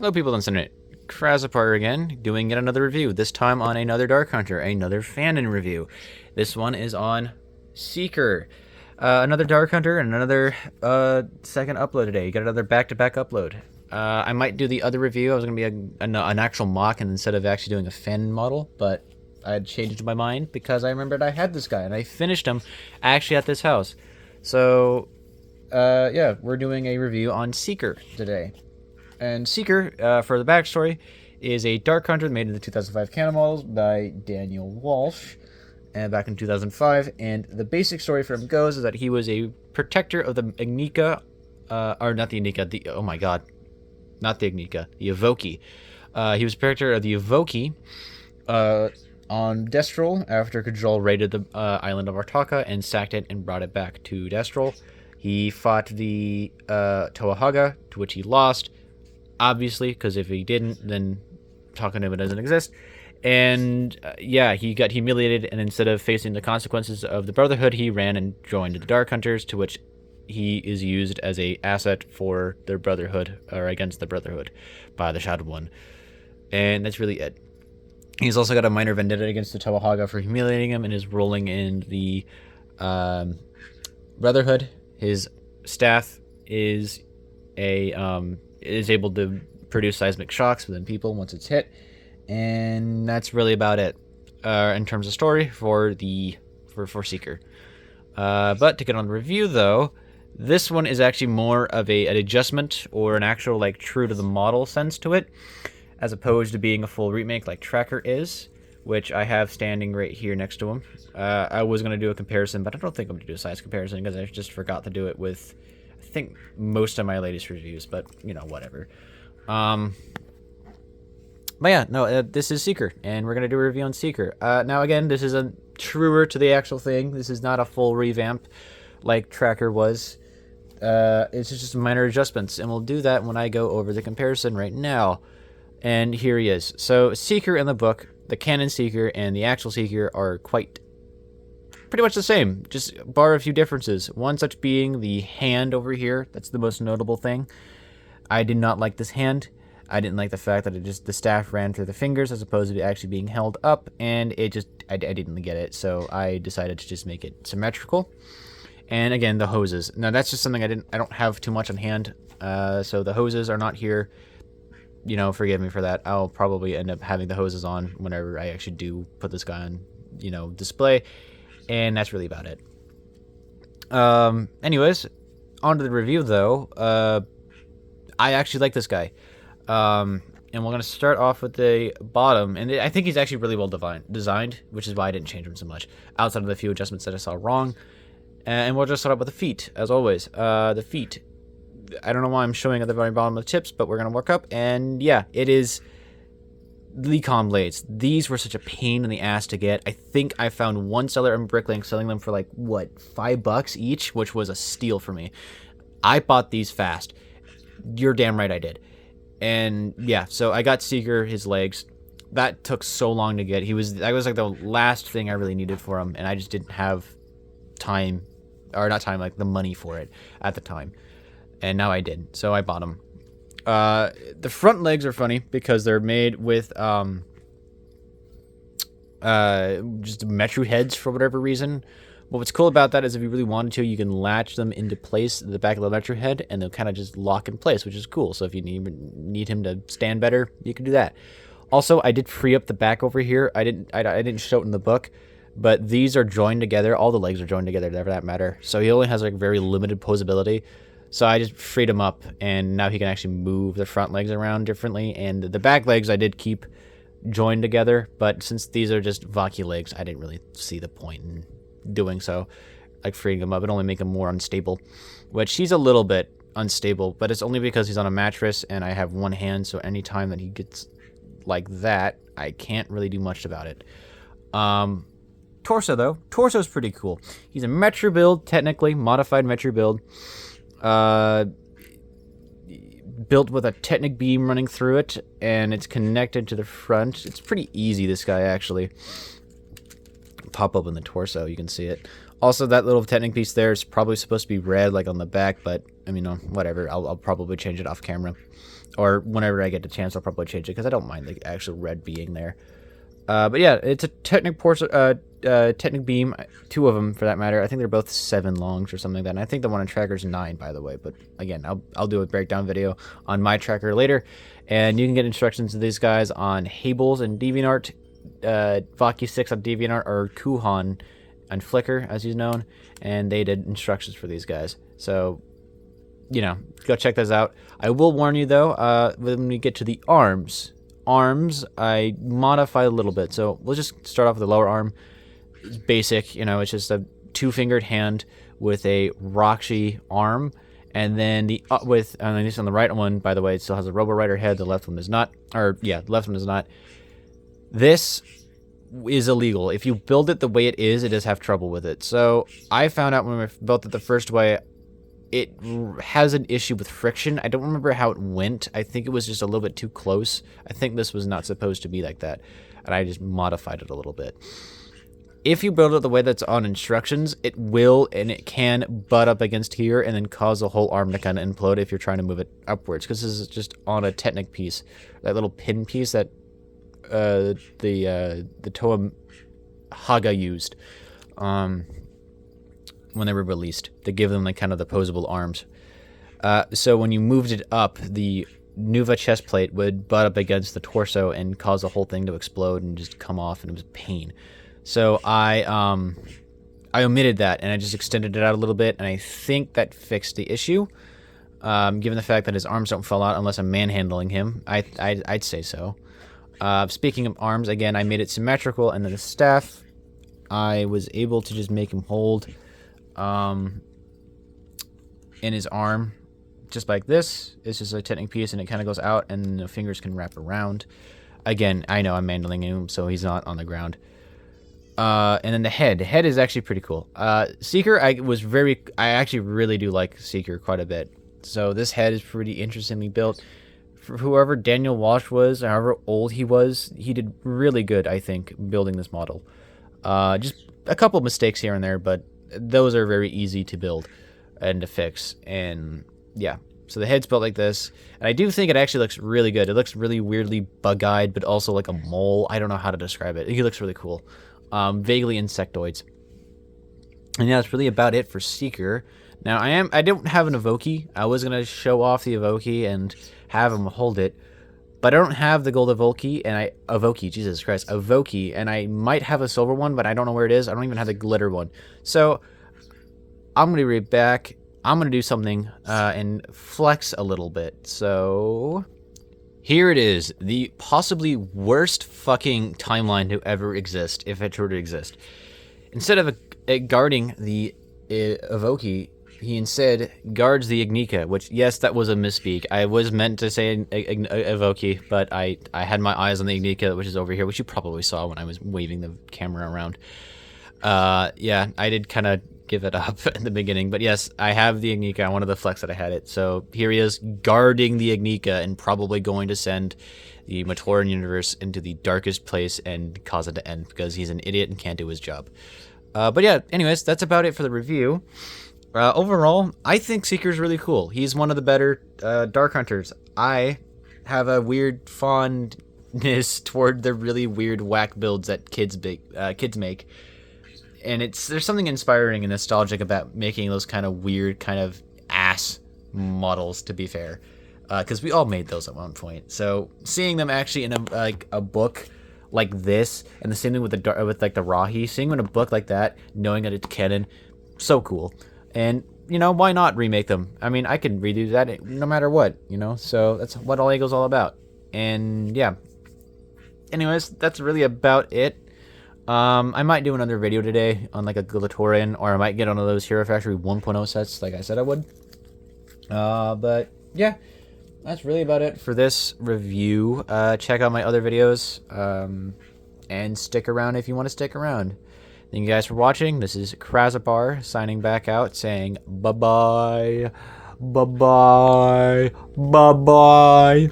Hello, people on the internet. Krasapar again, doing yet another review. This time on another Dark Hunter, another Fanon review. This one is on Seeker. Another Dark Hunter and another second upload today. You got another back-to-back upload. I might do the other review. I was going to be an actual mock and instead of actually doing a Fanon model, but I had changed my mind because I remembered I had this guy and I finished him actually at this house. So, yeah, we're doing a review on Seeker today. And Seeker, for the backstory, is a Dark Hunter made in the 2005 Canon models by Daniel Walsh back in 2005. And the basic story for him goes is that he was a protector of the Ignika, or not the Ignika, oh my god, not the Ignika, the Evoki. He was a protector of the Evoki on Destrel after Kajal raided the island of Artaka and sacked it and brought it back to Destrel. He fought the Toahaga, to which he lost. Obviously, because if he didn't, then Takanuma doesn't exist. And yeah, he got humiliated, and instead of facing the consequences of the Brotherhood, he ran and joined the Dark Hunters, to which he is used as a asset for their Brotherhood, or against the Brotherhood, by the Shadow One. And that's really it. He's also got a minor vendetta against the Toahaga for humiliating him, and is rolling in the Brotherhood. His staff is able to produce seismic shocks within people once it's hit, and that's really about it in terms of story for Seeker. But to get on the review, though, this one is actually more of an adjustment or an actual like true to the model sense to it, as opposed to being a full remake like Tracker is, which I have standing right here next to him. I was going to do a comparison, but I don't think I'm going to do a size comparison because I just forgot to do it with, I think, most of my latest reviews, but, you know, whatever. But yeah, no, this is Seeker, and we're going to do a review on Seeker. Now, again, this is a truer to the actual thing. This is not a full revamp like Tracker was. It's just minor adjustments, and we'll do that when I go over the comparison right now. And here he is. So, Seeker in the book, the Canon Seeker and the actual Seeker are pretty much the same, just bar a few differences. One such being the hand over here. That's the most notable thing. I did not like this hand. I didn't like the fact that the staff ran through the fingers as opposed to actually being held up, and I didn't get it, so I decided to just make it symmetrical. And again, the hoses. Now that's just something I don't have too much on hand, so the hoses are not here. You know, forgive me for that. I'll probably end up having the hoses on whenever I actually do put this guy on, you know, display. And that's really about it. Anyways, on to the review, though. I actually like this guy. And we're going to start off with the bottom. And I think he's actually really well designed, which is why I didn't change him so much, outside of the few adjustments that I saw wrong. And we'll just start off with the feet, as always. The feet. I don't know why I'm showing at the very bottom of the tips, but we're going to work up. And yeah, it is Lecon blades. These were such a pain in the ass to get. I think I found one seller in Bricklink selling them for like, what, $5 each, which was a steal for me. I bought these fast. You're damn right I did. And yeah, so I got Seeker, his legs. That took so long to get. That was like the last thing I really needed for him, and I just didn't have time, or not time, like the money for it at the time. And now I did, so I bought them. The front legs are funny because they're made with just metro heads for whatever reason. But what's cool about that is if you really wanted to, you can latch them into place at the back of the metro head, and they'll kind of just lock in place, which is cool. So if you need him to stand better, you can do that. Also, I did free up the back over here. I didn't show it in the book, but these are joined together. All the legs are joined together, for that matter. So he only has like very limited posability. So I just freed him up, and now he can actually move the front legs around differently. And the back legs I did keep joined together, but since these are just Vaki legs, I didn't really see the point in doing so. Like freeing him up, it only make him more unstable, which he's a little bit unstable, but it's only because he's on a mattress, and I have one hand, so anytime that he gets like that, I can't really do much about it. Torso, though. Torso's pretty cool. He's a Metro build, technically, modified Metro build. Built with a Technic beam running through it, and it's connected to the front. It's pretty easy, this guy, actually. Pop open the torso, you can see it. Also, that little Technic piece there is probably supposed to be red, like on the back, but, I mean, whatever. I'll probably change it off camera. Or whenever I get the chance, I'll probably change it because I don't mind the actual red being there. But yeah, it's a Technic Technic beam, 2 of them for that matter. I think they're both 7 longs or something like that. And I think the one on tracker's 9, by the way. But again, I'll do a breakdown video on my tracker later. And you can get instructions to these guys on Hables and DeviantArt, Vaki 6 on DeviantArt, or Kuhan on Flickr, as he's known. And they did instructions for these guys. So, you know, go check those out. I will warn you, though, when we get to the arms, I modify a little bit. So we'll just start off with the lower arm. It's basic, you know, it's just a 2-fingered hand with a Roxy arm. And then at least on the right one, by the way, it still has a Robo Rider head. The left one does not. Or, yeah, the left one does not. This is illegal. If you build it the way it does have trouble with it. So I found out when we built it the first way, it has an issue with friction. I don't remember how it went. I think it was just a little bit too close. I think this was not supposed to be like that. And I just modified it a little bit. If you build it the way that's on instructions, it will and it can butt up against here and then cause the whole arm to kind of implode if you're trying to move it upwards. Because this is just on a Technic piece. That little pin piece that the Toa Haga used. When they were released to give them like kind of the posable arms. So when you moved it up, the Nuva chest plate would butt up against the torso and cause the whole thing to explode and just come off, and it was pain. So I omitted that and I just extended it out a little bit, and I think that fixed the issue. Given the fact that his arms don't fall out unless I'm manhandling him, I'd say so. Speaking of arms, again, I made it symmetrical, and then the staff, I was able to just make him hold in his arm, just like this. It's just a Technic piece, and it kind of goes out, and the fingers can wrap around. Again, I know I'm mandling him, so he's not on the ground. And then the head. The head is actually pretty cool. Seeker, I actually really do like Seeker quite a bit. So this head is pretty interestingly built. For whoever Daniel Walsh was, however old he was, he did really good, I think, building this model. Just a couple of mistakes here and there, but those are very easy to build and to fix. And yeah, so the head's built like this, and I do think it actually looks really good. It looks really weirdly bug-eyed, but also like a mole. I don't know how to describe it. He looks really cool. Vaguely insectoids. And yeah, that's really about it for Seeker. Now I don't have an Evoke. I was gonna show off the Evoke and have him hold it, but I don't have the gold Evoke, and Evoke, and I might have a silver one, but I don't know where it is. I don't even have the glitter one. So I'm going to be right back. I'm going to do something and flex a little bit. So here it is, the possibly worst fucking timeline to ever exist, if it were to exist. Instead of guarding the Evoke, he instead guards the Ignika, which, yes, that was a misspeak. I was meant to say Evoke, but I had my eyes on the Ignika, which is over here, which you probably saw when I was waving the camera around. Yeah, I did kind of give it up in the beginning, but yes, I have the Ignika. I wanted to flex that I had it. So here he is guarding the Ignika and probably going to send the Matoran universe into the darkest place and cause it to end because he's an idiot and can't do his job. But yeah, anyways, that's about it for the review. Overall, I think Seeker's really cool. He's one of the better Dark Hunters. I have a weird fondness toward the really weird whack builds that kids make. And there's something inspiring and nostalgic about making those kind of weird, kind of ass models, to be fair. Because we all made those at one point. So seeing them actually in a book like this, and the same thing with the Rahi, seeing them in a book like that, knowing that it's canon, so cool. And, you know, why not remake them? I mean, I can redo that no matter what, you know? So that's what All Eagle's all about. And, yeah. Anyways, that's really about it. I might do another video today on, like, a Gulatorian, or I might get one of those Hero Factory 1.0 sets, like I said I would. But, yeah. That's really about it for this review. Check out my other videos. And stick around if you want to stick around. Thank you guys for watching. This is Krazabar signing back out, saying bye-bye, bye-bye, bye-bye.